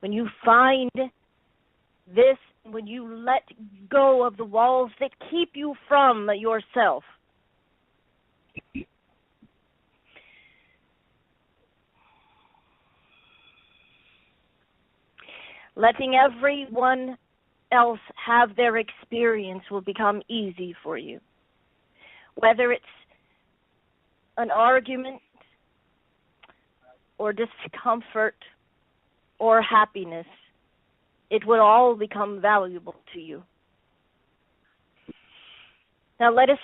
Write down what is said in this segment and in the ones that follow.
when you find this, when you let go of the walls that keep you from yourself, letting everyone else have their experience will become easy for you. Whether it's an argument or discomfort or happiness, it will all become valuable to you. Now let us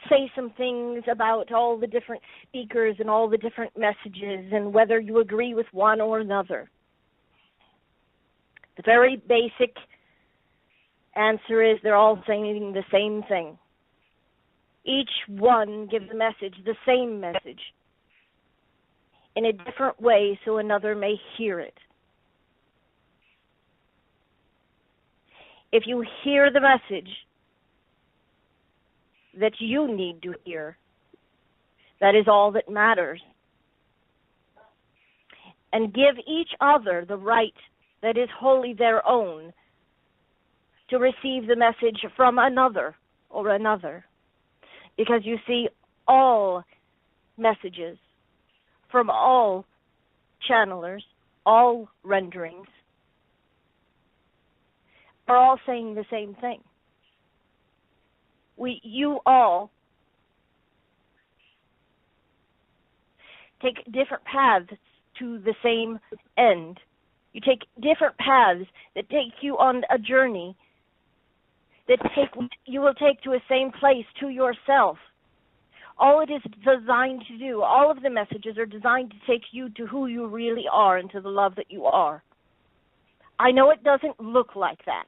say some things about all the different speakers and all the different messages and whether you agree with one or another. The very basic answer is they're all saying the same thing. Each one gives the message, the same message, in a different way so another may hear it. If you hear the message that you need to hear, that is all that matters. And give each other the right that is wholly their own to receive the message from another or another. Because you see, all messages from all channelers, all renderings, are all saying the same thing. You all take different paths to the same end. You take different paths that take you on a journey that you will take to a same place, to yourself. All it is designed to do, all of the messages are designed to take you to who you really are and to the love that you are. I know it doesn't look like that.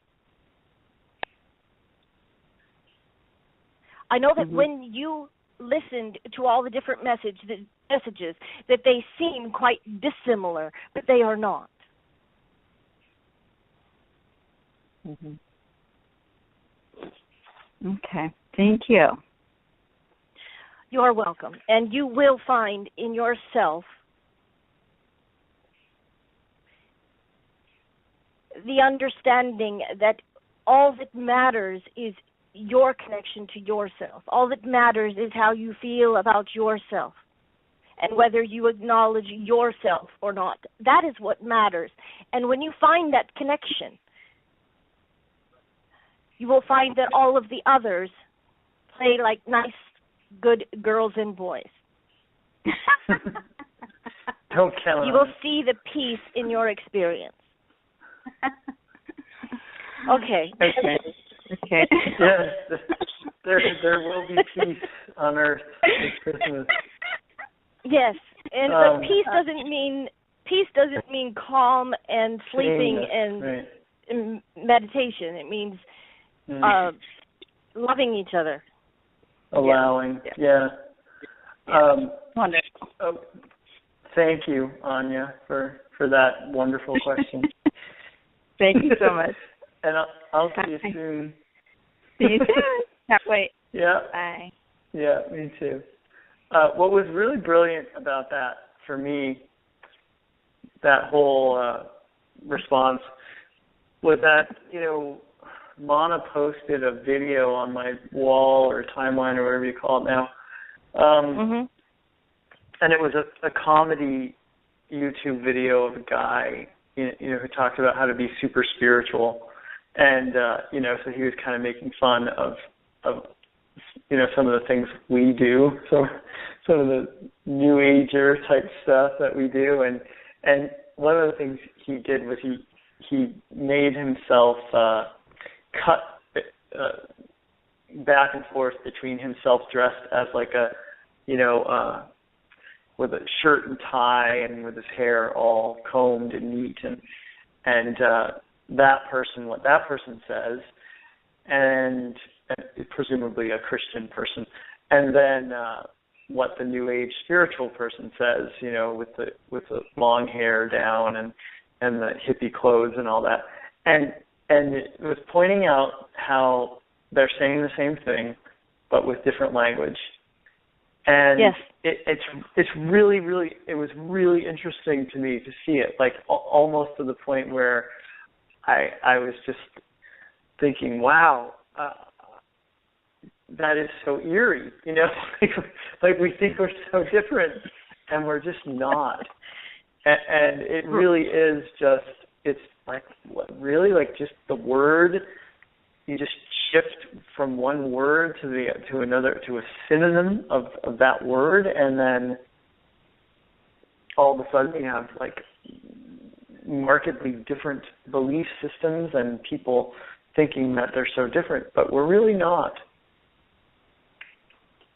I know that when you listened to all the different messages, that they seem quite dissimilar, but they are not. Okay, thank you. You are welcome. And you will find in yourself the understanding that all that matters is your connection to yourself. All that matters is how you feel about yourself and whether you acknowledge yourself or not. That is what matters. And when you find that connection, you will find that all of the others play like nice, good girls and boys. Don't count You will see the peace in your experience. Okay. Okay. Yes, there will be peace on earth this Christmas. Yes, and but peace doesn't mean calm and sleeping and meditation. It means loving each other. Allowing, yeah. Wonderful. Oh, thank you, Anya, for that wonderful question. Thank you so much. And I'll see you soon. See you soon. Can't wait. Yeah. Bye. Yeah, me too. What was really brilliant about that for me, that whole response, was that, Mana posted a video on my wall or timeline or whatever you call it now. And it was a comedy YouTube video of a guy, who talked about how to be super spiritual. And, so he was kind of making fun of some of the things we do, so some of the New Ager type stuff that we do. And one of the things he did was he made himself cut back and forth between himself dressed as like with a shirt and tie and with his hair all combed and neat, and what that person says, and presumably a Christian person, and then what the New Age spiritual person says, with the long hair down and the hippie clothes and all that, and it was pointing out how they're saying the same thing, but with different language. And Yes. it's really, really, it was really interesting to me to see it, like almost to the point where I was just thinking, wow, that is so eerie, you know, like we think we're so different and we're just not. And it really is just, it's like, what, really, like just the word, you just shift from one word to another, to a synonym of that word, and then all of a sudden you have like markedly different belief systems and people thinking that they're so different, but we're really not.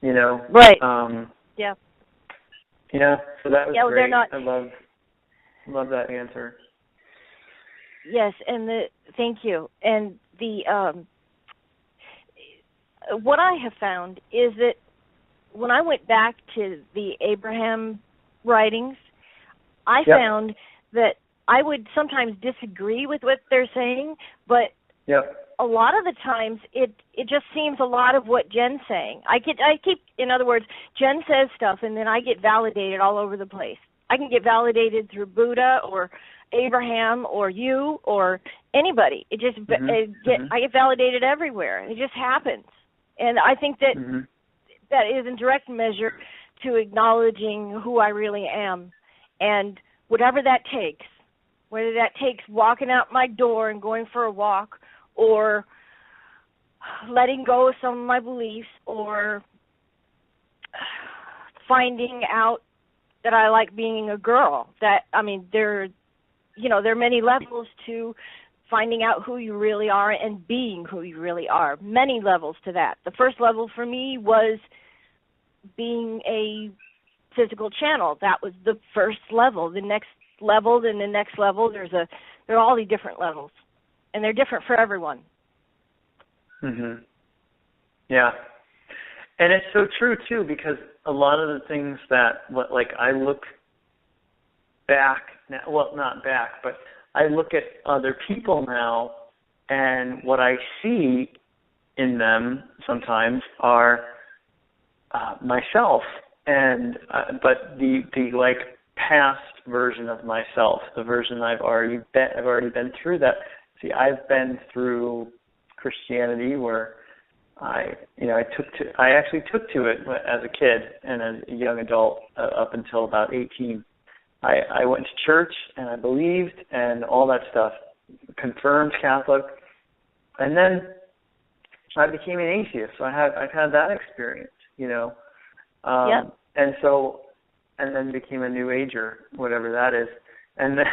You know? Right. Yeah. You know, so that was great. They're not. I love that answer. Yes, and thank you. And what I have found is that when I went back to the Abraham writings, I found that I would sometimes disagree with what they're saying, but a lot of the times it just seems a lot of what Jen's saying. I keep, in other words, Jen says stuff and then I get validated all over the place. I can get validated through Buddha or Abraham or you or anybody. It just I get validated everywhere. It just happens. And I think that that is in direct measure to acknowledging who I really am. And whatever that takes, whether that takes walking out my door and going for a walk, or letting go of some of my beliefs, or finding out that I like being a girl. That, I mean, there are many levels to finding out who you really are and being who you really are. Many levels to that. The first level for me was being a physical channel. That was the first level. The next level, then the next level. There are all these different levels, and they're different for everyone. Yeah, and it's so true too, because a lot of the things that, like, I look back now, well, not back, but I look at other people now, and what I see in them sometimes are myself, and but the like past version of myself, the version I've already been through that. See, I've been through Christianity where I actually took to it as a kid and as a young adult up until about 18. I went to church and I believed and all that stuff, confirmed Catholic, and then I became an atheist. So I've had that experience, you know, and then became a New Ager, whatever that is, and then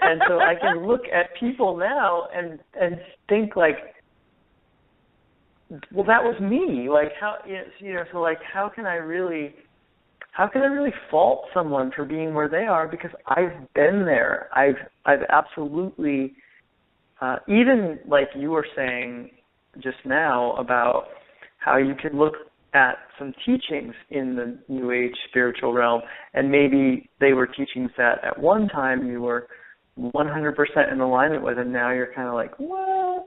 and so I can look at people now and think like, well, that was me. Like, how, you know, so like, how can I really fault someone for being where they are? Because I've been there. I've absolutely, even like you were saying just now about how you could look at some teachings in the New Age spiritual realm, and maybe they were teachings that at one time you were 100% in alignment with, and now you're kind of like, well,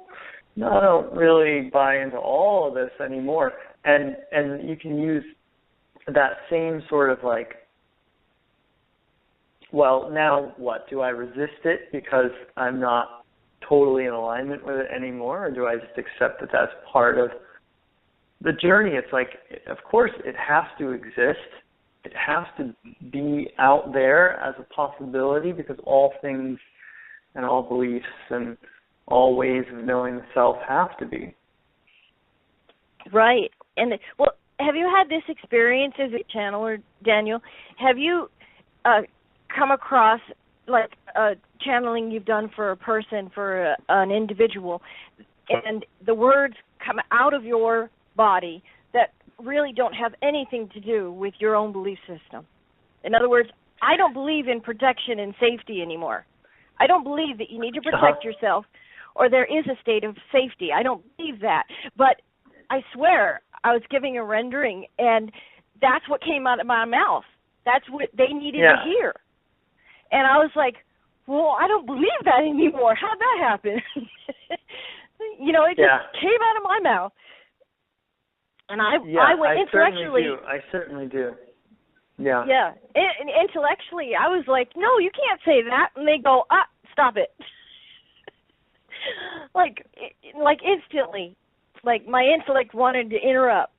no, I don't really buy into all of this anymore. And you can use that same sort of like, well, now what? Do I resist it because I'm not totally in alignment with it anymore, or do I just accept that that's part of the journey? It's like, of course, it has to exist. It has to be out there as a possibility, because all things and all beliefs and all ways of knowing the self have to be. Right. And, well, have you had this experience as a channeler, Daniel? Have you come across, like, channeling you've done for a person, for an individual, and the words come out of your body that really don't have anything to do with your own belief system? In other words, I don't believe in protection and safety anymore. I don't believe that you need to protect yourself or there is a state of safety. I don't believe that. But I swear I was giving a rendering, and that's what came out of my mouth. That's what they needed to hear. And I was like, well, I don't believe that anymore. How'd that happen? You know, it just came out of my mouth. And I went intellectually. I certainly do. Yeah. Yeah. And intellectually, I was like, no, you can't say that. And they go, stop it. like instantly. Like my intellect wanted to interrupt.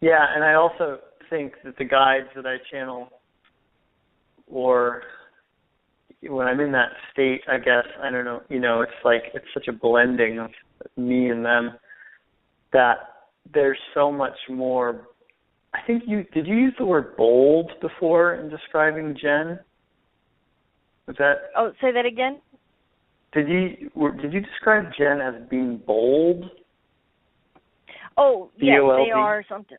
Yeah, and I also think that the guides that I channel, or when I'm in that state, I guess, I don't know, it's like, it's such a blending of me and them that there's so much more. I think did you use the word bold before in describing Jen? Was that? Oh, say that again. Did you describe Jen as being bold? Oh, yes, B-O-L-D? they are something.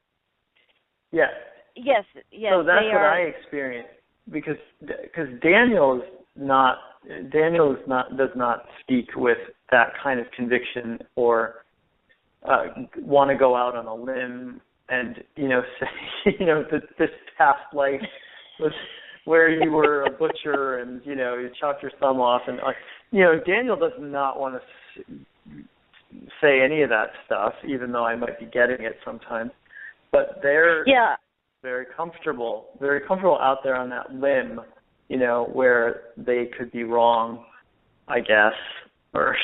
Yes. Yes, So that's what I experienced, because Daniel does not speak with that kind of conviction or want to go out on a limb and say that this past life was where you were a butcher and you chopped your thumb off, and Daniel does not want to say any of that stuff, even though I might be getting it sometimes. But they're very comfortable out there on that limb, where they could be wrong, I guess, or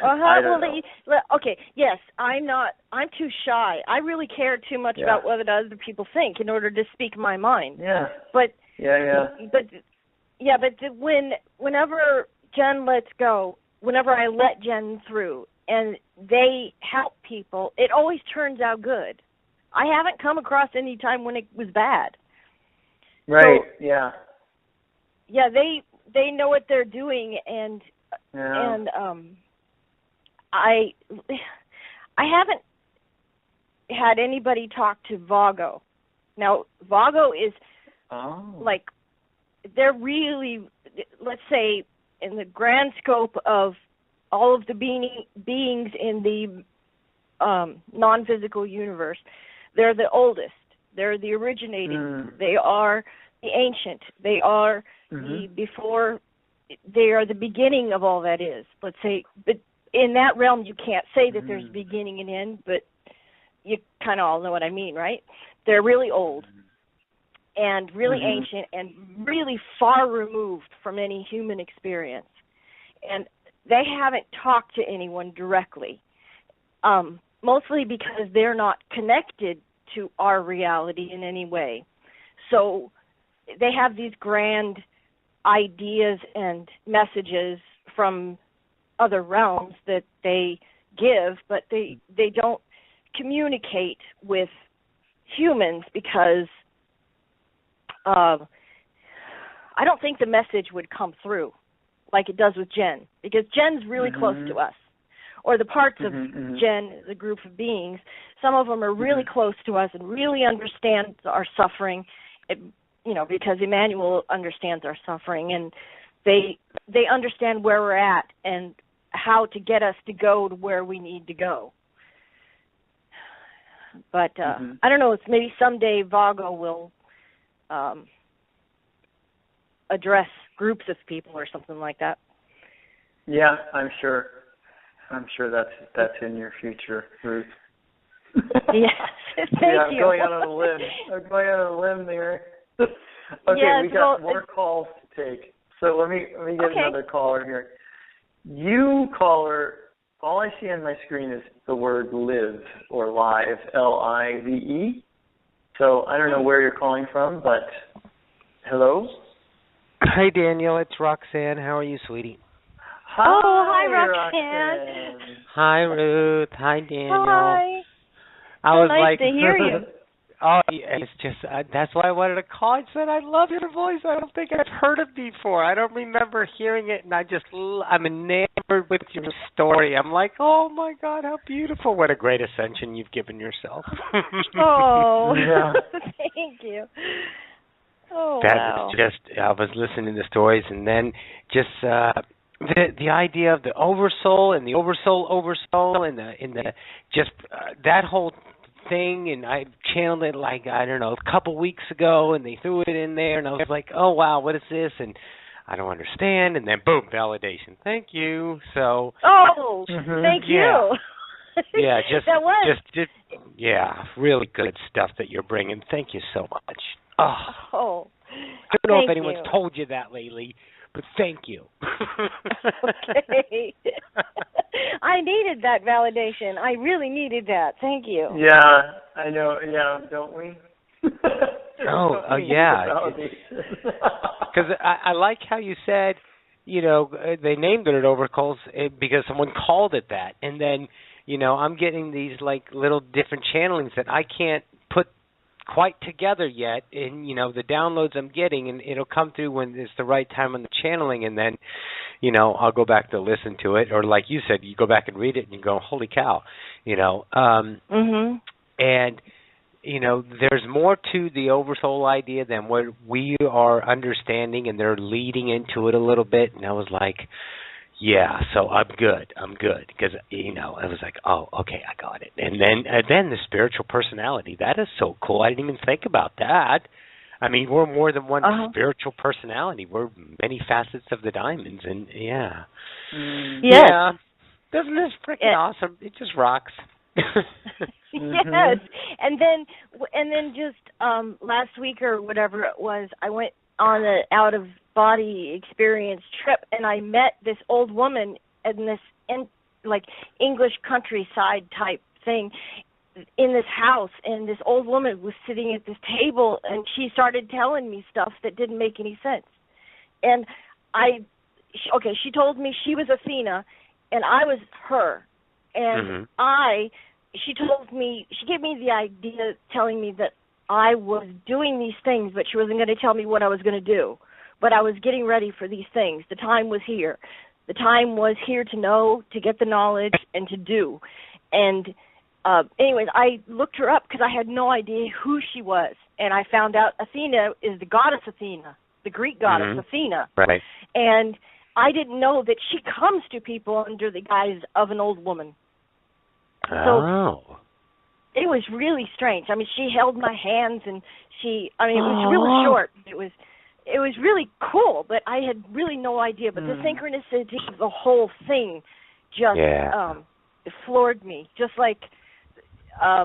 I don't know. Okay, yes, I'm too shy. I really care too much about what other people think in order to speak my mind. Yeah. But whenever Jen lets go, whenever I let Jen through and they help people, it always turns out good. I haven't come across any time when it was bad. Right. So, yeah, they know what they're doing, and I haven't had anybody talk to Vago. Now, Vago is like, they're really, let's say, in the grand scope of all of the beings in the non-physical universe, they're the oldest. They're the originating. They are the ancient. They are the before. They are the beginning of all that is. Let's say, but in that realm, you can't say that there's beginning and end, but you kind of all know what I mean, right? They're really old and really ancient and really far removed from any human experience. And they haven't talked to anyone directly, mostly because they're not connected to our reality in any way. So they have these grand ideas and messages from other realms that they give, but they don't communicate with humans because I don't think the message would come through like it does with Jen, because Jen's really close to us. Or the parts of Gen, the group of beings, some of them are really close to us and really understand our suffering, because Emmanuel understands our suffering, and they understand where we're at and how to get us to go to where we need to go. But I don't know, it's maybe someday Vago will address groups of people or something like that. Yeah, I'm sure that's in your future, Ruth. Yes, thank you. I'm going out on a limb there. Okay, we got more calls to take. So let me get another caller here. You, caller, all I see on my screen is the word live or live, L-I-V-E. So I don't know where you're calling from, but hello? Hi, Daniel. It's Roxanne. How are you, sweetie? Hi, Roxanne. Hi, Ruth. Hi, Daniel. Hi. I was nice to hear you. Oh, it's just, that's why I wanted to call. I said, I love your voice. I don't think I've heard it before. I don't remember hearing it, and I'm enamored with your story. I'm like, oh, my God, how beautiful. What a great ascension you've given yourself. Oh, thank you. Oh, wow. I was listening to stories, and then just the idea of the oversoul and the oversoul and the just that whole thing, and I channeled it like, I don't know, a couple weeks ago, and they threw it in there, and I was like, oh, wow, what is this? And I don't understand, and then boom, validation. Thank you. So. Oh, thank you. Yeah, that was. just yeah, really good stuff that you're bringing. Thank you so much. Oh, I don't know if thank anyone's you. told you that lately, but thank you. Okay. I needed that validation. I really needed that. Thank you. Yeah, I know. Yeah, don't we? Yeah. Because I like how you said, they named it at Overcalls because someone called it that, and then I'm getting these like little different channelings that I can't put quite together yet, and the downloads I'm getting, and it'll come through when it's the right time on the channeling, and then I'll go back to listen to it, or like you said, you go back and read it and you go, holy cow, Mhm. And there's more to the oversoul idea than what we are understanding, and they're leading into it a little bit, and I was like, yeah, so I'm good, because I was like, oh, okay, I got it. And then the spiritual personality, that is so cool. I didn't even think about that. I mean, we're more than one spiritual personality. We're many facets of the diamonds, and yeah. Yes. Yeah. Doesn't this freaking awesome? It just rocks. Yes. And then just last week or whatever it was, I went on an out of body experience trip, and I met this old woman in this English countryside type thing in this house, and this old woman was sitting at this table, and she started telling me stuff that didn't make any sense. And she told me she was Athena and I was her. And she gave me the idea, telling me that I was doing these things, but she wasn't going to tell me what I was going to do. But I was getting ready for these things. The time was here. The time was here to know, to get the knowledge, and to do. And anyways, I looked her up because I had no idea who she was. And I found out Athena is the goddess Athena, the Greek goddess Athena. Right. And I didn't know that she comes to people under the guise of an old woman. Oh. So it was really strange. I mean, she held my hands, and it was really short. It was really cool, but I had really no idea. But the synchronicity of the whole thing just floored me. Just like, I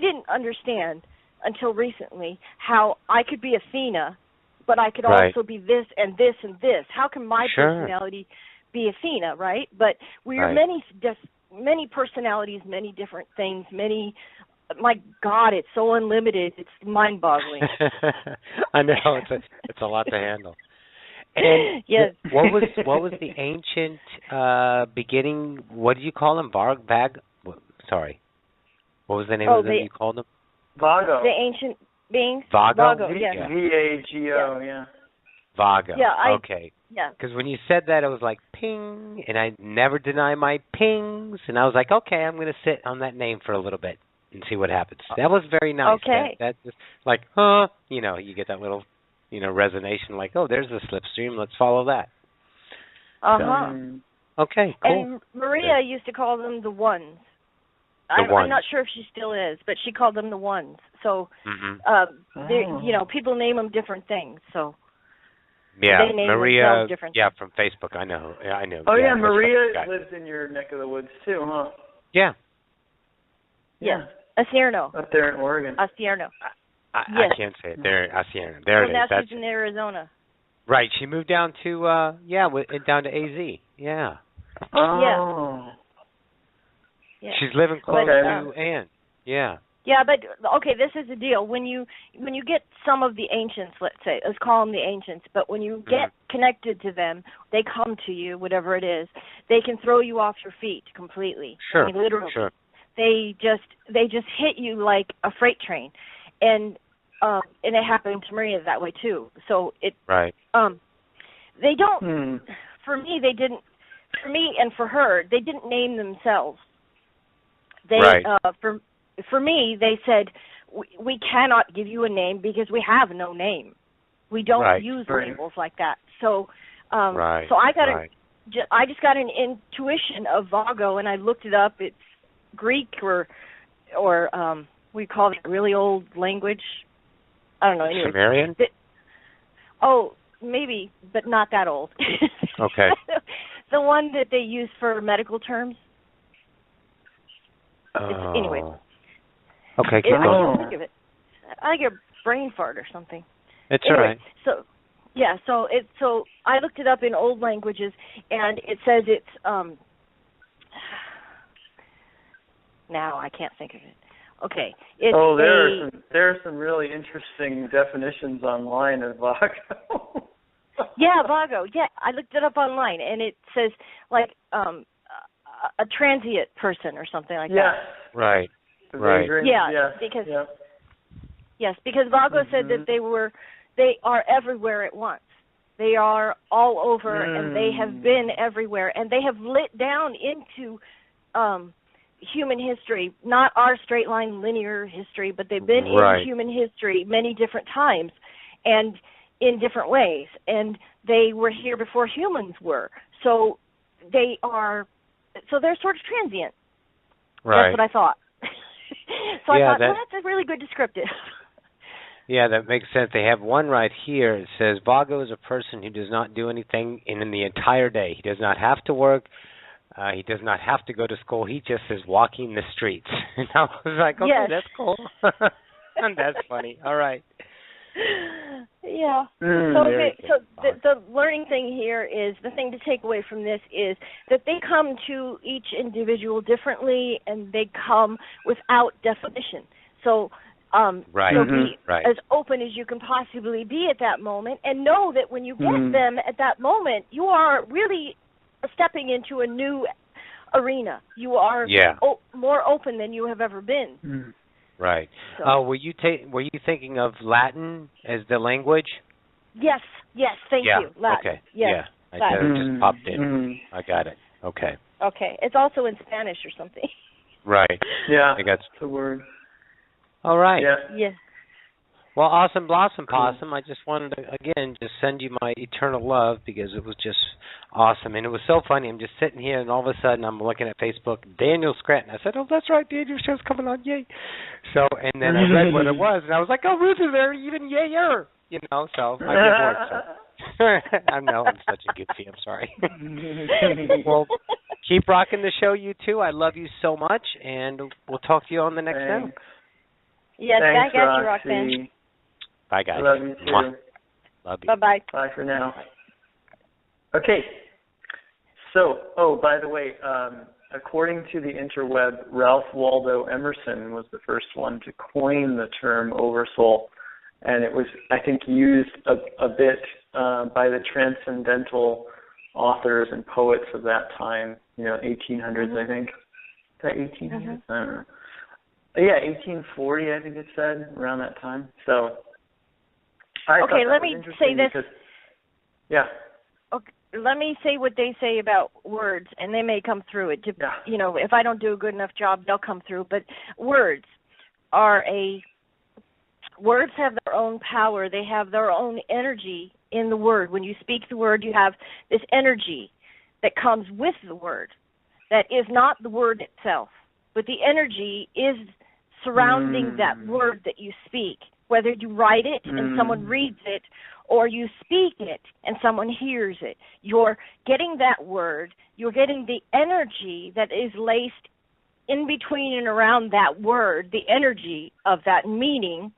didn't understand until recently how I could be Athena, but I could also be this and this and this. How can my personality be Athena, right? But we are many personalities, many different things, my God, it's so unlimited. It's mind-boggling. I know, it's a lot to handle. And yes. what was the ancient beginning? What do you call them? Sorry. What was the name of them you called them? Vago. The ancient beings. Vago. Yes. Vago. Yeah. Vago. Yeah. Okay. Yeah. Because when you said that, I was like, ping, and I never deny my pings, and I was like, okay, I'm going to sit on that name for a little bit and see what happens. That was very nice. Okay. That just like, you get that little, resonation, like, oh, there's a slipstream, let's follow that. So, okay, cool. And Maria used to call them the ones. I'm not sure if she still is, but she called them the ones. So, people name them different things. So, yeah, they name Maria. Different yeah, from Facebook, I know. I know. Oh yeah, Maria lives in your neck of the woods too, huh? Yeah. Yeah. Asierno. Up there in Oregon. Asierno. I can't say it. There, Asierno. There it is. Now she's in Arizona. Right. She moved down to down to AZ. Yeah. Oh. Yeah. She's living close to Ann. Yeah. Yeah, but okay, this is the deal. When you get some of the ancients, let's call them the ancients, but when you get connected to them, they come to you, whatever it is. They can throw you off your feet completely. Sure. I mean, literally. Sure. They just hit you like a freight train, and it happened to Maria that way too. So it they don't. For me, they didn't. For me and for her, they didn't name themselves. They for me, they said we cannot give you a name because we have no name. We don't use labels like that. So so I just got an intuition of Vago, and I looked it up. It's Greek or we call it really old language. I don't know. Anyway, Sumerian? Maybe, but not that old. Okay. The one that they use for medical terms. Anyway. Okay, keep I going. can't think of it. I get a brain fart or something. It's Anyway, all right. So I looked it up in old languages, and it says it's now I can't think of it. Okay, it's there are some really interesting definitions online of Vago. Yeah, Vago. Yeah, I looked it up online, and it says like a transient person or something like that. Right. Right. Because Vago said that they are everywhere at once. They are all over, and they have been everywhere, and they have lit down into human history, not our straight line linear history, but they've been in human history many different times and in different ways, and they were here before humans were. So they're sort of transient. Right. That's what I thought. So I thought, that's a really good descriptive. Yeah, that makes sense. They have one right here. It says, Vago is a person who does not do anything in the entire day. He does not have to work. He does not have to go to school. He just is walking the streets. And I was like, okay, that's cool. And that's funny. All right. Yeah. The learning thing here is, the thing to take away from this is that they come to each individual differently, and they come without definition. So be as open as you can possibly be at that moment, and know that when you get them at that moment, you are really stepping into a new arena. You are more open than you have ever been. Right. So. Were you thinking of Latin as the language? Yes. Thank you. Latin. Okay. Yes. Yeah. It just popped in. I got it. Okay. Okay. It's also in Spanish or something. Right. Yeah. I got the word. All right. Yeah. Well, Awesome Blossom Possum, I just wanted to, again, just send you my eternal love, because it was just awesome. And it was so funny. I'm just sitting here, and all of a sudden I'm looking at Facebook, Daniel Scranton. I said, oh, that's right, Daniel, show's coming on, yay. So, and then I read what it was, and I was like, oh, Ruth is there, even yayer. So I get more. So. I know, I'm such a goofy. I'm sorry. Well, keep rocking the show, you two. I love you so much, and we'll talk to you on the next show. Yes, thanks, I got you, Roxanne. Bye, guys. Love you, too. Mwah. Love you. Bye-bye. Bye for now. Okay. So, by the way, according to the interweb, Ralph Waldo Emerson was the first one to coin the term oversoul, and it was, I think, used a bit by the transcendental authors and poets of that time, 1800s, I think. Is that 1800s? I don't know. Yeah, 1840, I think it said, around that time. So, let me say this. Yeah. Okay, let me say what they say about words, and they may come through. If I don't do a good enough job, they'll come through. But words have their own power. They have their own energy in the word. When you speak the word, you have this energy that comes with the word that is not the word itself, but the energy is surrounding that word that you speak, whether you write it and someone reads it, or you speak it and someone hears it. You're getting that word, you're getting the energy that is laced in between and around that word, the energy of that meaning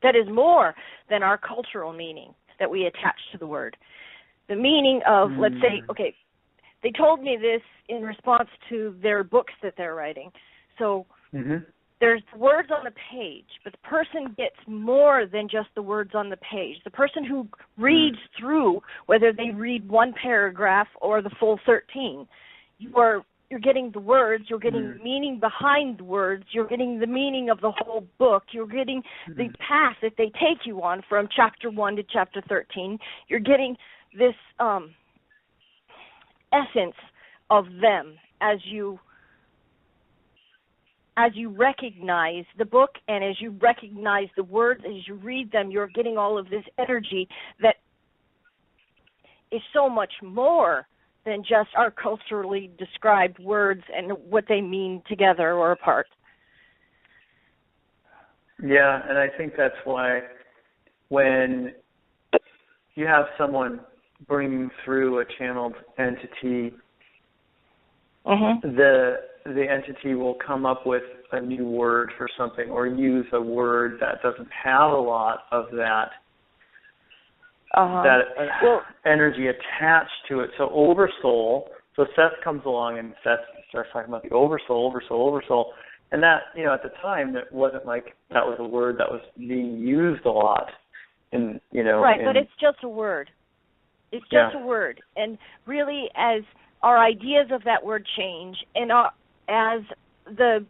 that is more than our cultural meaning that we attach to the word. The meaning of, let's say, okay, they told me this in response to their books that they're writing. So there's words on the page, but the person gets more than just the words on the page. The person who reads through, whether they read one paragraph or the full 13, you're getting the words, you're getting meaning behind the words, you're getting the meaning of the whole book, you're getting the path that they take you on from chapter 1 to chapter 13. You're getting this essence of them as you recognize the book and as you recognize the words, as you read them, you're getting all of this energy that is so much more than just our culturally described words and what they mean together or apart. Yeah, and I think that's why when you have someone bringing through a channeled entity, the entity will come up with a new word for something or use a word that doesn't have a lot of that energy attached to it. So oversoul, so Seth comes along and Seth starts talking about the oversoul. And that, at the time, that wasn't like that was a word that was being used a lot. Right, but it's just a word. It's just a word. And really, as our ideas of that word change, and as the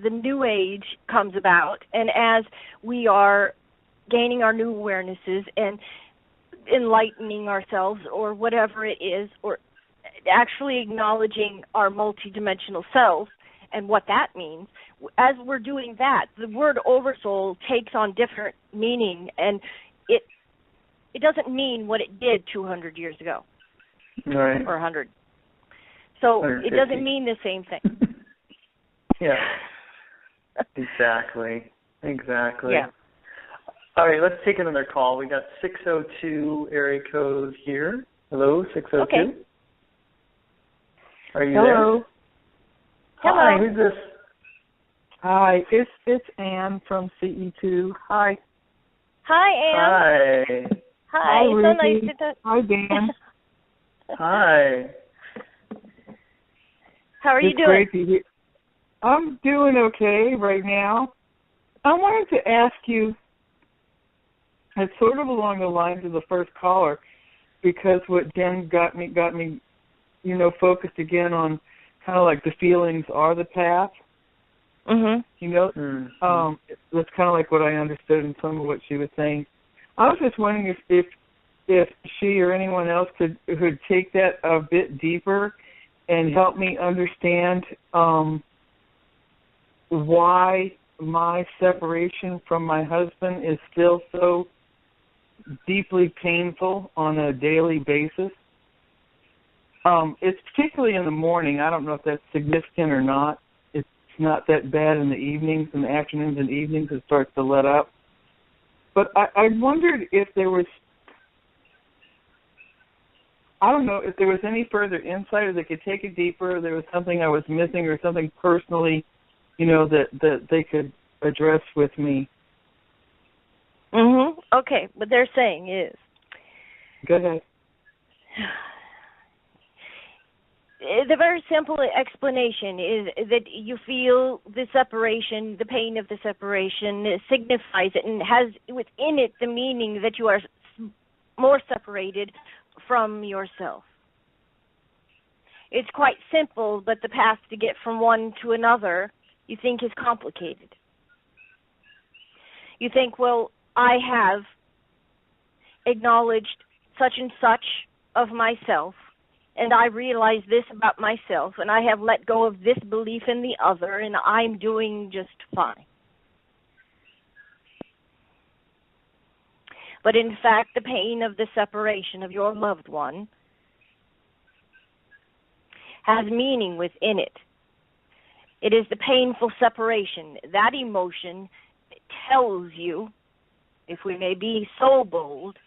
new age comes about, and as we are gaining our new awarenesses and enlightening ourselves or whatever it is, or actually acknowledging our multidimensional self and what that means, as we're doing that, the word oversoul takes on different meaning, and it doesn't mean what it did 200 years ago, right, or 100. So it doesn't mean the same thing. Yeah. Exactly. Yeah. All right, let's take another call. We got 602 area code here. Hello, 602. Okay. Are you Hello. there? Hello. Hi, who's this? Hi, it's Ann from CE2. Hi. Hi, Ann. Hi. Hi. Ruthie. So nice to talk. Hi, Dan. Hi. How are you It's doing? Great to hear. I'm doing okay right now. I wanted to ask you, it's sort of along the lines of the first caller, because what Jen got me, focused again on kind of like the feelings are the path. Mm-hmm. That's kind of like what I understood in some of what she was saying. I was just wondering if she or anyone else could take that a bit deeper and help me understand why my separation from my husband is still so deeply painful on a daily basis. It's particularly in the morning. I don't know if that's significant or not. It's not that bad in the evenings, in the afternoons and evenings. It starts to let up. But I wondered if there was, I don't know, if there was any further insight, or they could take it deeper, or there was something I was missing, or something personally, that they could address with me. Okay, what they're saying is, Go ahead. The very simple explanation is that you feel the separation, the pain of the separation signifies it and has within it the meaning that you are more separated from yourself. It's quite simple, but the path to get from one to another you think is complicated. You think, well, I have acknowledged such and such of myself, and I realize this about myself, and I have let go of this belief in the other, and I'm doing just fine. But in fact, the pain of the separation of your loved one has meaning within it. It is the painful separation. That emotion tells you, if we may be so bold,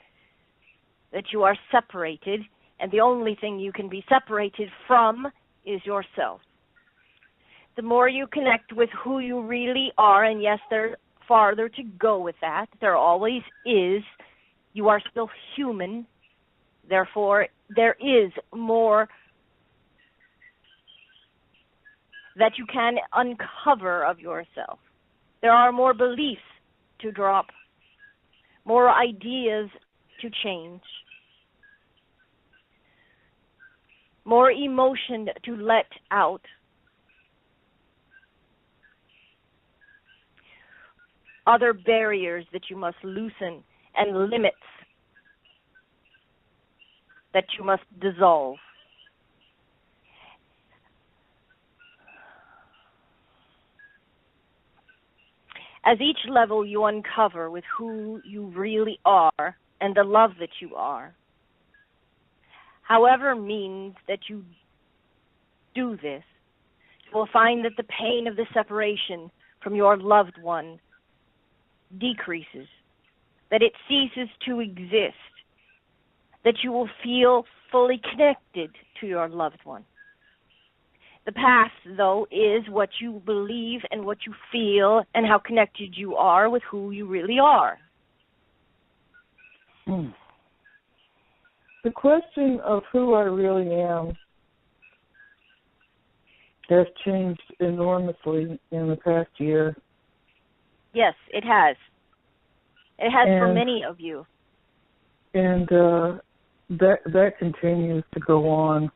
that you are separated, and the only thing you can be separated from is yourself. The more you connect with who you really are, and yes, there's farther to go with that, there always is, you are still human, therefore there is more that you can uncover of yourself. There are more beliefs to drop, more ideas to change, more emotion to let out, other barriers that you must loosen, and limits that you must dissolve. As each level you uncover with who you really are and the love that you are, however means that you do this, you will find that the pain of the separation from your loved one decreases, that it ceases to exist, that you will feel fully connected to your loved one, The past, though, is what you believe and what you feel and how connected you are with who you really are. The question of who I really am has changed enormously in the past year. Yes, it has. It has for many of you. And that continues to go on.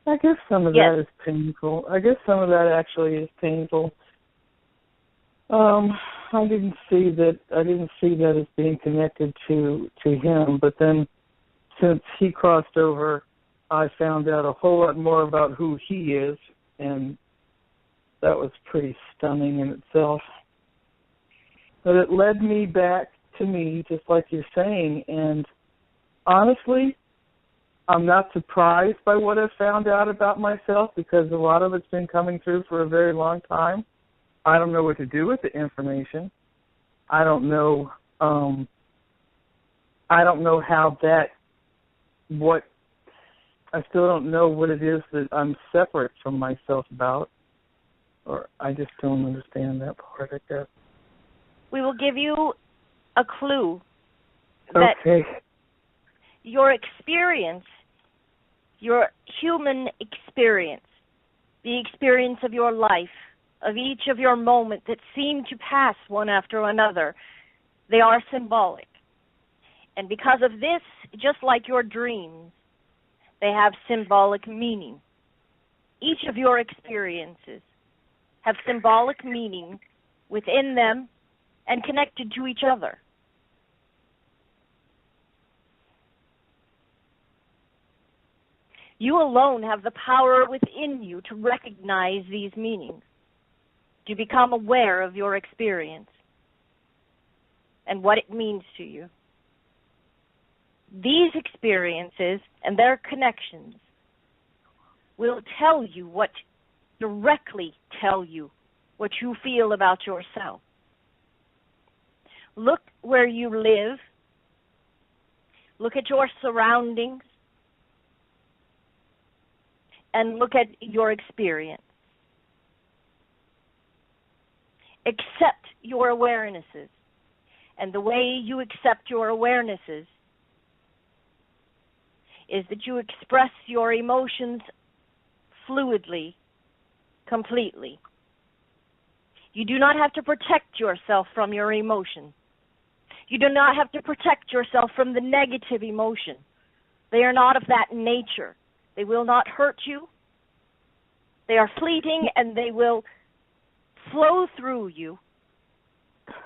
I guess some of that is painful. I guess some of that actually is painful. I didn't see that as being connected to him, but then since he crossed over, I found out a whole lot more about who he is, and that was pretty stunning in itself. But it led me back to me, just like you're saying, and honestly, I'm not surprised by what I've found out about myself because a lot of it's been coming through for a very long time. I don't know what to do with the information. I don't know how I still don't know what it is that I'm separate from myself about, or I just don't understand that part, I guess. We will give you a clue that your experience, your human experience, the experience of your life, of each of your moments that seem to pass one after another, they are symbolic. And because of this, just like your dreams, they have symbolic meaning. Each of your experiences have symbolic meaning within them and connected to each other. You alone have the power within you to recognize these meanings, to become aware of your experience and what it means to you. These experiences and their connections will directly tell you what you feel about yourself. Look where you live. Look at your surroundings. And look at your experience. Accept your awarenesses. And the way you accept your awarenesses is that you express your emotions fluidly, completely. You do not have to protect yourself from your emotion. You do not have to protect yourself from the negative emotion. They are not of that nature. They will not hurt you. They are fleeting, and they will flow through you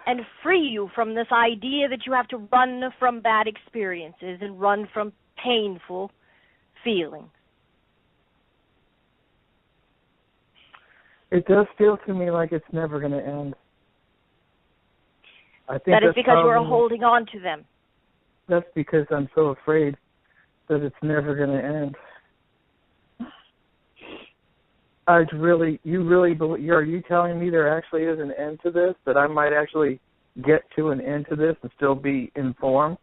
and free you from this idea that you have to run from bad experiences and run from painful feelings. It does feel to me like it's never going to end. I think that is because you are holding on to them. That's because I'm so afraid that it's never going to end. You really believe, are you telling me there actually is an end to this, that I might actually get to an end to this and still be informed?